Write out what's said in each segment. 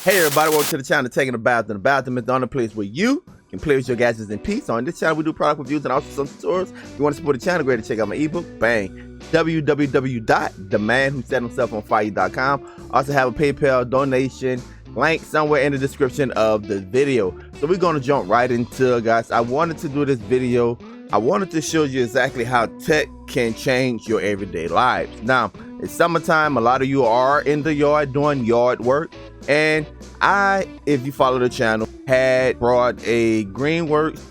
Hey everybody, welcome to the channel Taking a Bath. And the bathroom is the only place where you can play with your gadgets in peace. On this channel we do product reviews and also some tutorials. If you want to support the channel, go ahead and check out my ebook. Bang. www.themanwhosetthemselffonfire.com. Also have a PayPal donation link somewhere in the description of the video. So we're going to jump right into it, guys. I wanted to do this video. I wanted to show you exactly how tech can change your everyday lives. Now, it's summertime. A lot of you are in the yard doing yard work. And I, if you follow the channel, had brought a Greenworks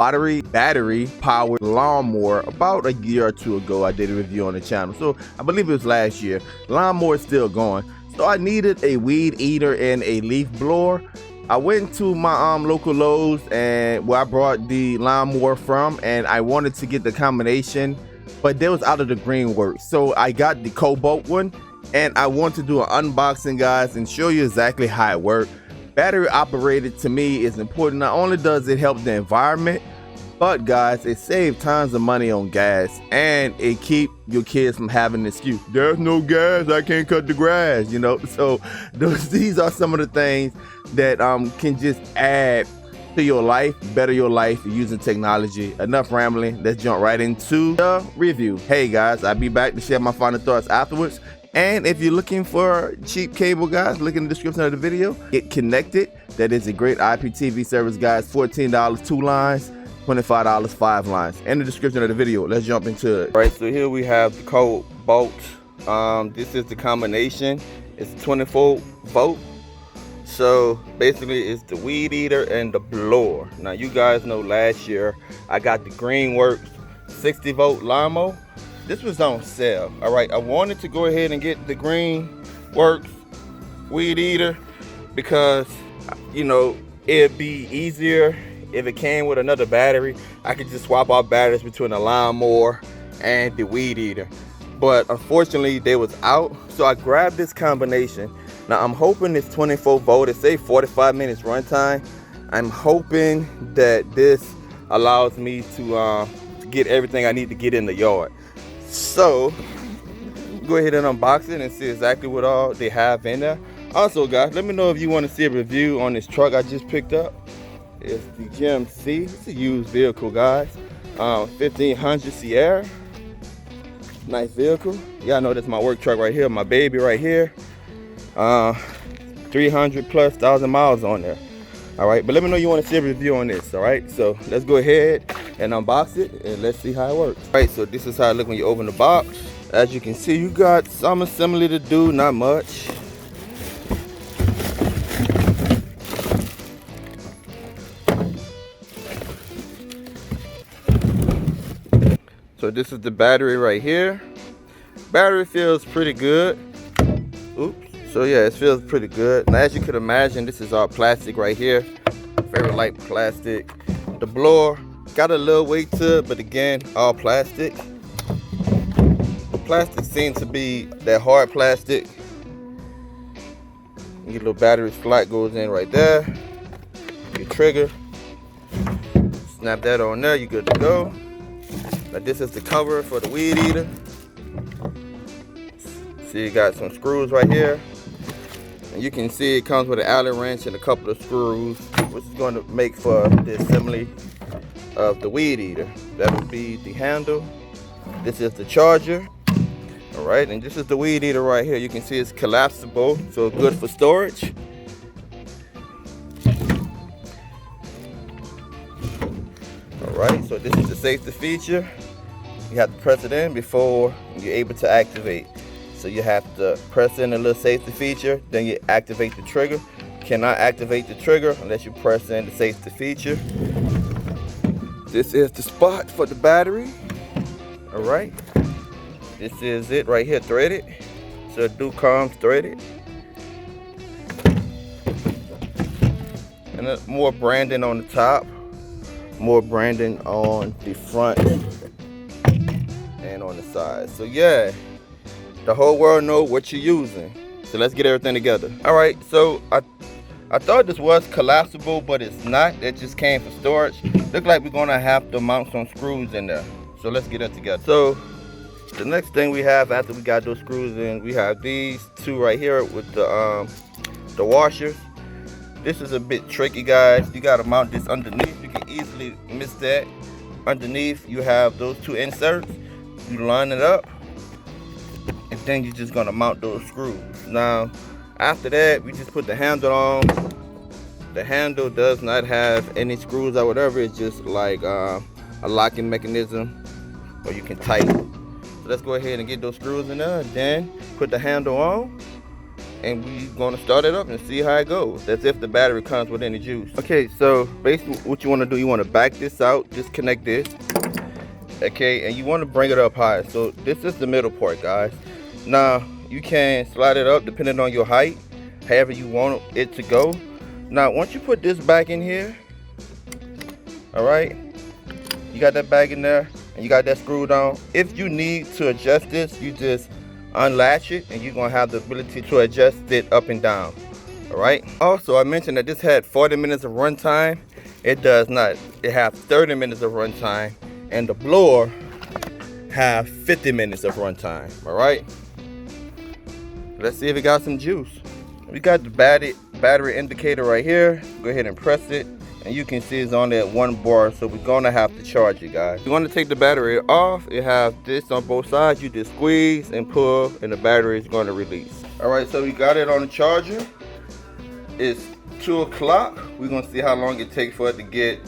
battery powered lawnmower about a year or two ago. I did a review on the channel. So I believe it was last year. The lawnmower is still going. So I needed a weed eater and a leaf blower. I went to my local Lowe's and where I brought the lawnmower from, and I wanted to get the combination, but they was out of the Greenworks. So I got the Kobalt one, and I want to do an unboxing, guys, and show you exactly how it works. Battery operated to me is important. Not only does it help the environment, but guys, it saves tons of money on gas, and it keep your kids from having an excuse. There's no gas, I can't cut the grass, you know. So these are some of the things that can just add to your life, better your life using technology. Enough rambling, let's jump right into the review. Hey guys, I'll be back to share my final thoughts afterwards. And if you're looking for cheap cable, guys, look in the description of the video. Get connected. That is a great iptv service, guys. $14 2 lines, $25 5 lines. In the description of the video, let's jump into it. All right, so here we have the Kobalt. This is the combination. It's 24 volt. So basically it's the weed eater and the blower. Now you guys know last year I got the Greenworks 60 volt lawnmower. This was on sale. All right, I wanted to go ahead and get the Greenworks weed eater because, you know, it'd be easier if it came with another battery. I could just swap out batteries between the lawnmower and the weed eater. But unfortunately, they was out, so I grabbed this combination. Now I'm hoping it's 24 volt. It say 45 minutes runtime. I'm hoping that this allows me to get everything I need to get in the yard. So go ahead and unbox it and see exactly what all they have in there. Also, guys, let me know if you want to see a review on this truck I just picked up. It's the GMC. It's a used vehicle, guys. 1500 Sierra. Nice vehicle. Y'all know that's my work truck right here, my baby right here. 300,000+ miles on there. All right, but let me know you want to see a review on this. All right, so let's go ahead and unbox it and let's see how it works. All right, so this is how it looks when you open the box. As you can see, you got some assembly to do, not much. So this is the battery right here. Battery feels pretty good. Oops. So yeah, it feels pretty good. Now as you could imagine, this is all plastic right here. Very light plastic. The blower got a little weight to it, but again, all plastic. The plastic seems to be that hard plastic. Your little battery slot goes in right there. Your trigger. Snap that on there, you're good to go. Now this is the cover for the weed eater. See, you got some screws right here. And you can see it comes with an Allen wrench and a couple of screws, which is going to make for the assembly of the weed eater. That would be the handle. This is the charger. All right, and this is the weed eater right here. You can see it's collapsible, so it's good for storage. All right, so this is the safety feature. You have to press it in before you're able to activate. So you have to press in the little safety feature, then you activate the trigger. You cannot activate the trigger unless you press in the safety feature. This is the spot for the battery. All right. This is it right here, threaded. So it do comes threaded. And more branding on the top, more branding on the front and on the side. So yeah. The whole world knows what you're using. So let's get everything together. All right, so I thought this was collapsible, but it's not. It just came for storage. Look like we're gonna have to mount some screws in there. So let's get it together. So the next thing we have after we got those screws in, we have these two right here with the washers. This is a bit tricky, guys. You gotta mount this underneath. You can easily miss that. Underneath you have those two inserts. You line it up, and then you're just gonna mount those screws. Now after that, we just put the handle on. The handle does not have any screws or whatever. It's just like a locking mechanism, or you can tighten. So let's go ahead and get those screws in there, and then put the handle on, and we're gonna start it up and see how it goes. That's if the battery comes with any juice. Okay, so basically what you wanna do, you wanna back this out, disconnect this, okay, and you wanna bring it up high. So this is the middle part, guys. Now, you can slide it up depending on your height, however you want it to go. Now, once you put this back in here, all right, you got that bag in there, and you got that screwed on. If you need to adjust this, you just unlatch it, and you're gonna have the ability to adjust it up and down. All right. Also, I mentioned that this had 40 minutes of runtime. It does not. It has 30 minutes of runtime, and the blower have 50 minutes of runtime. All right. Let's see if it got some juice. We got the battery indicator right here. Go ahead and press it, and you can see it's on at 1 bar, so we're gonna have to charge it, guys. You want to take the battery off. It has this on both sides. You just squeeze and pull, and the battery is going to release. All right, so we got it on the charger. It's 2 o'clock. We're gonna see how long it takes for it to get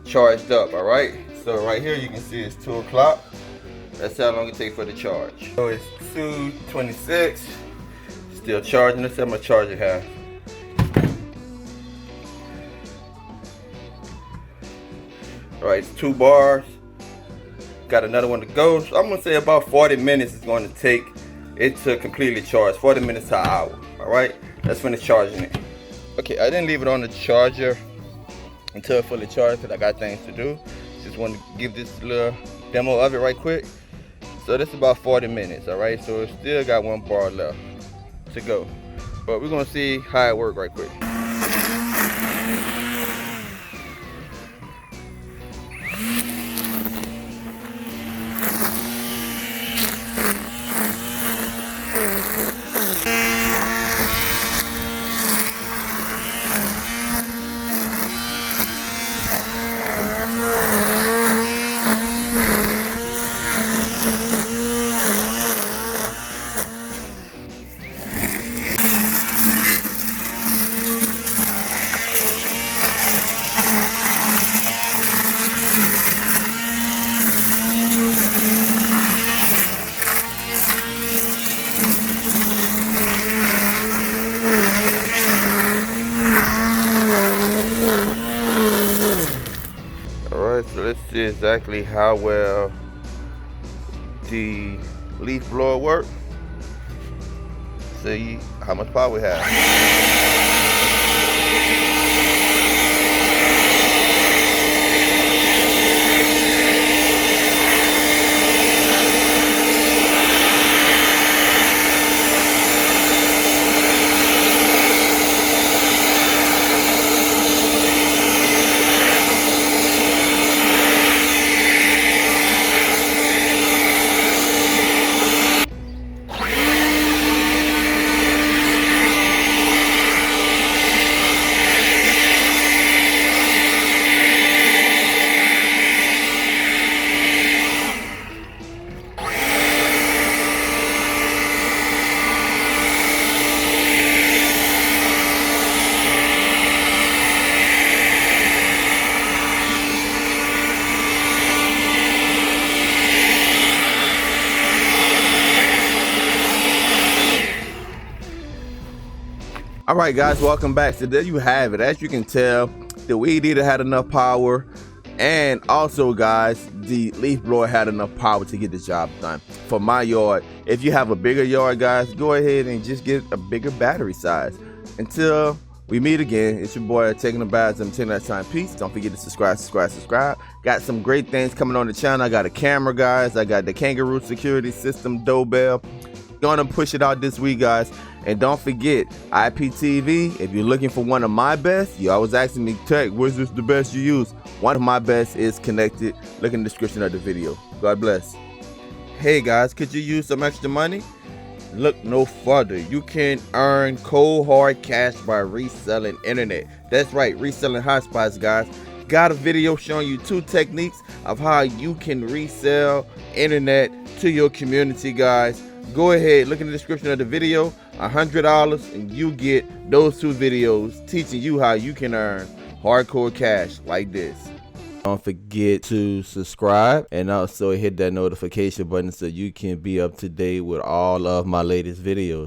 charged up. All right, so right here you can see it's 2 o'clock. That's how long it takes for the charge. So it's 2:26. Still charging. Let's see how much charge it has. All right, it's 2 bars. Got another one to go. So I'm gonna say about 40 minutes is going to take it to completely charge. 40 minutes to an hour. All right, let's finish charging it. Okay, I didn't leave it on the charger until fully charged because I got things to do. Just want to give this little demo of it right quick. So this is about 40 minutes. All right, so it still got 1 bar left to go, but we're gonna see how it works right quick. So let's see exactly how well the leaf blower works. See how much power we have. All right, guys, welcome back. So there you have it. As you can tell, the weed eater had enough power, and also, guys, the leaf blower had enough power to get the job done. For my yard, if you have a bigger yard, guys, go ahead and just get a bigger battery size. Until we meet again, it's your boy Taking the Baths. I'm taking that time. Peace. Don't forget to subscribe. Got some great things coming on the channel. I got a camera, guys. I got the Kangaroo security system doorbell. Gonna push it out this week, guys. And don't forget iptv. If you're looking for one of my best, you always asking me, Tech, where's this the best you use? One of my best is connected. Look in the description of the video. God bless. Hey guys, could you use some extra money? look no further. You can earn cold hard cash by reselling internet. That's right, reselling hotspots, guys. Got a video showing you 2 techniques of how you can resell internet to your community, guys. Go ahead, look in the description of the video, $100, and you get those 2 videos teaching you how you can earn hardcore cash like this. Don't forget to subscribe and also hit that notification button so you can be up to date with all of my latest videos.